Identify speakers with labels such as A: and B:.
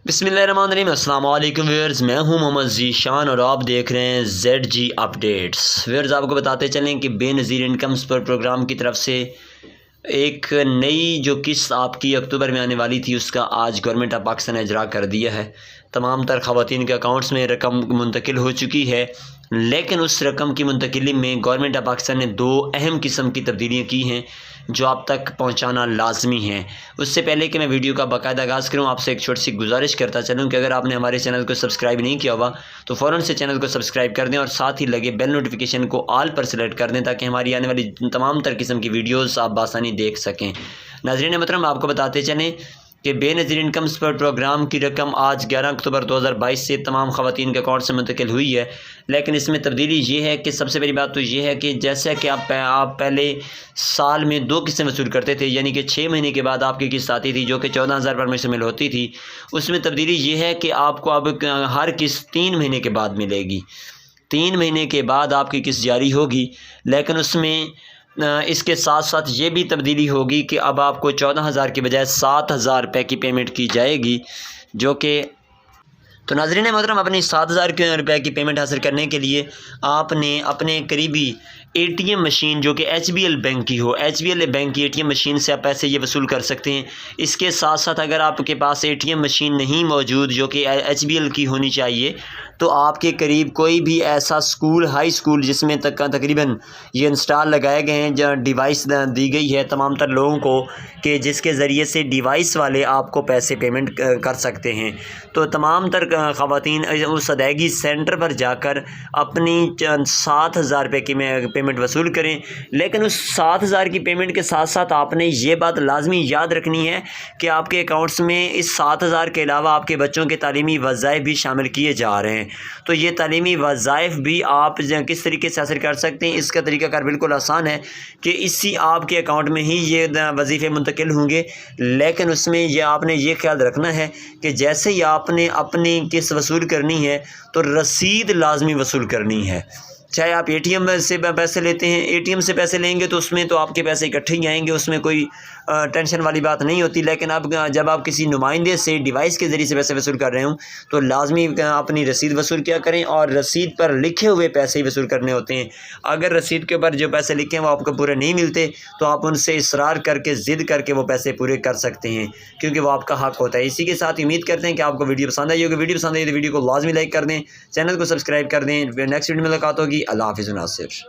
A: बिस्मिल्लाहिर्रहमानिर्रहीम। अस्सलाम वालेकुम व्यूअर्स, मैं हूं मोहम्मद ज़ीशान और आप देख रहे हैं ZG अपडेट्स। व्यूअर्स, आपको बताते चलें कि बेनज़ीर इनकम सपोर्ट प्रोग्राम की तरफ से एक नई जो किस्त आपकी अक्टूबर में आने वाली थी उसका आज गवर्नमेंट ऑफ पाकिस्तान ने इजरा कर दिया है। तमाम तर ख़वातीन के अकाउंट्स में रकम मुंतकिल हो चुकी है, लेकिन उस रकम की मुंतकिली में गवर्नमेंट ऑफ पाकिस्तान ने दो अहम किस्म की तब्दीलियाँ की हैं जो आप तक पहुंचाना लाजमी है। उससे पहले कि मैं वीडियो का बाकायदा आगाज़ करूं, आपसे एक छोटी सी गुजारिश करता चलूं कि अगर आपने हमारे चैनल को सब्सक्राइब नहीं किया हुआ तो फ़ौरन से चैनल को सब्सक्राइब कर दें और साथ ही लगे बेल नोटिफिकेशन को ऑल पर सेलेक्ट कर दें ताकि हमारी आने वाली तमाम तर किस्म की वीडियोज़ आप बासानी देख सकें। नाज़रीन मोहतरम, आपको बताते चलें कि बेनज़ीर इनकम सपोर्ट प्रोग्राम की रकम आज 11 अक्टूबर 2022 से तमाम ख़वातीन के अकाउंट से मुंतकिल हुई है। लेकिन इसमें तब्दीली ये है कि सबसे बड़ी बात तो ये है कि जैसा कि आप पहले साल में दो किस्तें वसूल करते थे, यानी कि 6 महीने के बाद आपकी किस्त आती थी जो कि 14,000 पर मुश्तमिल होती थी, उसमें तब्दीली ये है कि आपको अब हर किस्त 3 महीने के बाद मिलेगी। 3 महीने के बाद आपकी किस्त जारी होगी, लेकिन उसमें इसके साथ साथ ये भी तब्दीली होगी कि अब आपको 14,000 की बजाय 7,000 रुपये की पेमेंट की जाएगी, जो कि तो नाज़रीन मोहतरम, अपनी 7,000 रुपये की पेमेंट हासिल करने के लिए आपने अपने करीबी ATM मशीन जो कि HBL बैंक की हो, HBL बैंक की ATM मशीन से आप पैसे ये वसूल कर सकते हैं। इसके साथ साथ अगर आपके पास ATM मशीन नहीं मौजूद जो कि HBL की होनी चाहिए, तो आपके करीब कोई भी ऐसा स्कूल, हाई स्कूल जिसमें तकरीबन ये इंस्टॉल लगाए गए हैं, जहाँ डिवाइस दी गई है तमाम तर लोगों को कि जिसके ज़रिए से डिवाइस वाले आपको पैसे पेमेंट कर सकते हैं, तो तमाम तर ख़वातीन उस अदायगी सेंटर पर जाकर अपनी 7,000 रुपये की पेमेंट वसूल करें। लेकिन उस 7,000 की पेमेंट के साथ साथ आपने ये बात लाजमी याद रखनी है कि आपके अकाउंट्स में इस 7,000 के अलावा आपके बच्चों के तालीमी वज़ाइफ भी शामिल किए जा रहे हैं। तो ये तालीमी वज़ाइफ भी आप किस तरीके से हासिल कर सकते हैं, इसका तरीक़ाकार बिल्कुल आसान है कि इसी आपके अकाउंट में ही ये वजीफ़े मुंतकिल होंगे। लेकिन उसमें ये आपने ये ख्याल रखना है कि जैसे ही आपने अपनी किस्त वसूल करनी है तो रसीद लाजमी वसूल करनी है। चाहे आप ATM से पैसे लेते हैं, ATM से पैसे लेंगे तो उसमें तो आपके पैसे इकट्ठे ही आएंगे, उसमें कोई टेंशन वाली बात नहीं होती। लेकिन अब जब आप किसी नुमाइंदे से डिवाइस के ज़रिए से पैसे वसूल कर रहे हों तो लाजमी अपनी रसीद वसूल किया करें, और रसीद पर लिखे हुए पैसे ही वसूल करने होते हैं। अगर रसीद के ऊपर जो पैसे लिखे हैं वो आपको पूरे नहीं मिलते तो आप उनसे इसरार करके ज़िद करके वो पैसे पूरे कर सकते हैं, क्योंकि वो आपका हक़ होता है। इसी के साथ उम्मीद करते हैं कि आपको वीडियो पसंद आई होगी। वीडियो पसंद आई तो वीडियो को लाजमी लाइक कर दें, चैनल को सब्सक्राइब कर दें। नेक्स्ट वीडियो में मुलाकात होगी। अल्लाह हाफ़िज़।